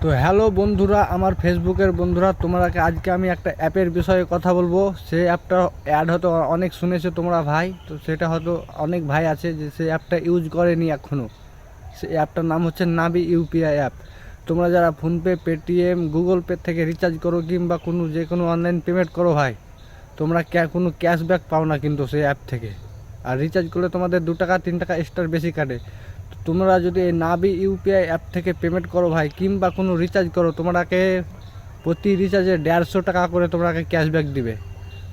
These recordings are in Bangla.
তো হ্যালো বন্ধুরা, আমার ফেসবুকের বন্ধুরা, তোমরাকে আজকে আমি একটা অ্যাপের বিষয়ে কথা বলবো। সেই অ্যাপটা অ্যাড হয়তো অনেক শুনেছো তোমরা ভাই, তো সেটা হয়তো অনেক ভাই আছে যে সেই অ্যাপটা ইউজ করেনি এখনও। সেই অ্যাপটার নাম হচ্ছে নাবি ইউপিআই অ্যাপ। তোমরা যারা ফোনপে, পেটিএম, গুগল পে থেকে রিচার্জ করো কিংবা যে কোনো অনলাইন পেমেন্ট করো ভাই, তোমরা কোনো ক্যাশব্যাক পাও না কিন্তু সেই অ্যাপ থেকে। আর রিচার্জ করলে তোমাদের 2 টাকা 3 টাকা এক্সট্রা বেশি কাটে। তোমরা যদি এই নাবি ইউপিআই অ্যাপ থেকে পেমেন্ট করো ভাই কিংবা কোনো রিচার্জ করো, তোমাকে প্রতি রিচার্জে 150 টাকা করে তোমাকে ক্যাশব্যাক দিবে।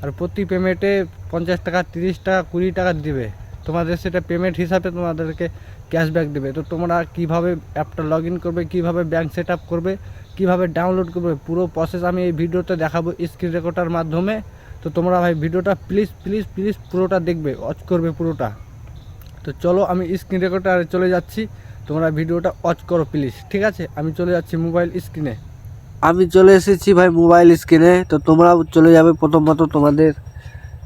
আর প্রতি পেমেন্টে 50 টাকা, 30 টাকা, 20 টাকা দিবে। তোমাদের সেটা পেমেন্ট হিসাবে তোমাদেরকে ক্যাশব্যাক দেবে। তো তোমরা কীভাবে অ্যাপটা লগ ইন করবে, কীভাবে ব্যাঙ্ক সেট আপ করবে, কীভাবে ডাউনলোড করবে, পুরো প্রসেস আমি এই ভিডিওতে দেখাবো স্ক্রিন রেকর্ডার মাধ্যমে। তো তোমরা ভাই ভিডিওটা প্লিজ প্লিজ প্লিজ পুরোটা দেখবে, ওয়াচ করবে পুরোটা। তো চলো আমি স্ক্রিন রেকর্ডারে চলে যাচ্ছি, তোমরা ভিডিওটা ওয়াচ করো প্লিজ। ঠিক আছে, আমি চলে যাচ্ছি মোবাইল স্ক্রিনে। আমি চলে এসেছি ভাই মোবাইল স্ক্রিনে। তো তোমরাও চলে যাবে প্রথমত তোমাদের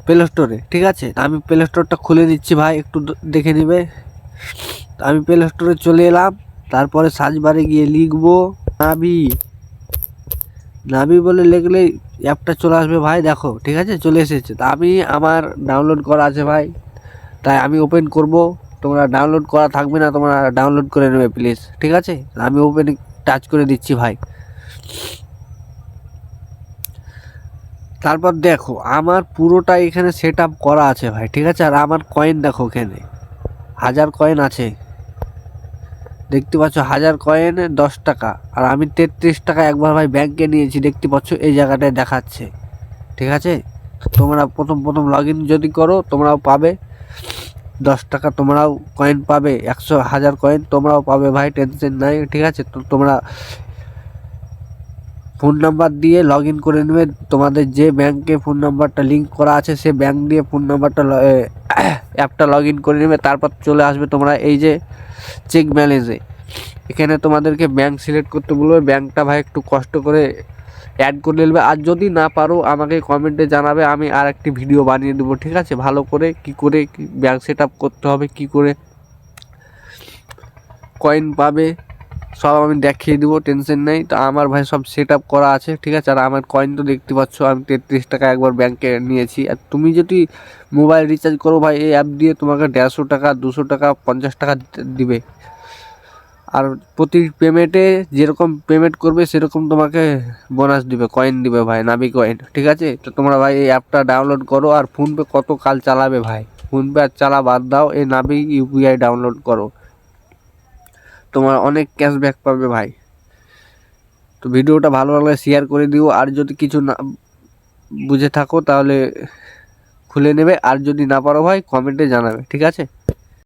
প্লে স্টোরে। ঠিক আছে, আমি প্লে স্টোরটা খুলে নিচ্ছি ভাই, একটু দেখে নিবে। আমি প্লে স্টোরে চলে এলাম। তারপরে সার্চ বারে গিয়ে লিখবো নাবি। নাবি বলে লিখলেই অ্যাপটা চলে আসবে ভাই, দেখো। ঠিক আছে, চলে এসেছে। তা আমি আমার ডাউনলোড করা আছে ভাই, তাই আমি ওপেন করব। তোমরা ডাউনলোড করা থাকবে না, তোমরা ডাউনলোড করে নেবে প্লিজ। ঠিক আছে, আমি ওপেন টাচ করে দিচ্ছি ভাই। তারপর দেখো আমার পুরোটা এখানে সেট আপ করা আছে ভাই। ঠিক আছে, আর আমার কয়েন দেখো, এখানে 1000 কয়েন আছে, দেখতে পাচ্ছ। 1000 কয়েন 10 টাকা। আর আমি 33 টাকা একবার ভাই ব্যাংকে নিয়েছি, দেখতে পাচ্ছ এই জায়গাটায় দেখাচ্ছে। ঠিক আছে, তোমরা প্রথম প্রথম লগ ইন যদি করো তোমরাও পাবে 10 টাকা, তোমরাও কয়েন পাবে। 1000 কয়েন তোমরাও পাবে ভাই, টেনশন নাই। ঠিক আছে, তো তোমরা ফোন নাম্বার দিয়ে লগ ইন করে নেবে। তোমাদের যে ব্যাংকে ফোন নাম্বারটা লিঙ্ক করা আছে সে ব্যাংক দিয়ে ফোন নাম্বারটা অ্যাপটা লগ ইন করে নেবে। তারপর চলে আসবে তোমরা এই যে চেক ব্যালেন্সে। এখানে তোমাদেরকে ব্যাংক সিলেক্ট করতে বলবে। ব্যাংকটা ভাই একটু কষ্ট করে অ্যাড করে নেবে। আর যদি না পারো আমাকে কমেন্টে জানাবে, আমি আর একটি ভিডিও বানিয়ে দেবো। ঠিক আছে, ভালো করে কি করে ব্যাংক সেট আপ করতে হবে, কি করে কয়েন পাবে সব আমি দেখিয়ে দেবো, টেনশন নেই। তো আমার ভাই সব সেট আপ করা আছে। ঠিক আছে, আর আমার কয়েন তো দেখতে পাচ্ছ, আমি 33 টাকা একবার ব্যাংকে নিয়েছি। আর তুমি যদি মোবাইল রিচার্জ করো ভাই এই অ্যাপ দিয়ে, তোমাকে 150 টাকা, 200 টাকা, 50 টাকা দিবে। আর প্রতি পেমেন্টে যেরকম পেমেন্ট করবে সেরকম তোমাকে বোনাস দিবে, কয়েন দিবে ভাই, নাবি কয়েন। ঠিক আছে, তো তোমরা ভাই এই অ্যাপটা ডাউনলোড করো। আর ফোনপে কত কাল চালাবে ভাই, ফোনপে আর চালা বাদ দাও, এই নাবি ইউপিআই ডাউনলোড করো, তোমার অনেক ক্যাশব্যাক পাবে ভাই। তো ভিডিওটা ভালো লাগলে শেয়ার করে দিও। আর যদি কিছু না বুঝে থাকো তাহলে খুলে নেবে, আর যদি না পারো ভাই কমেন্টে জানাবে। ঠিক আছে।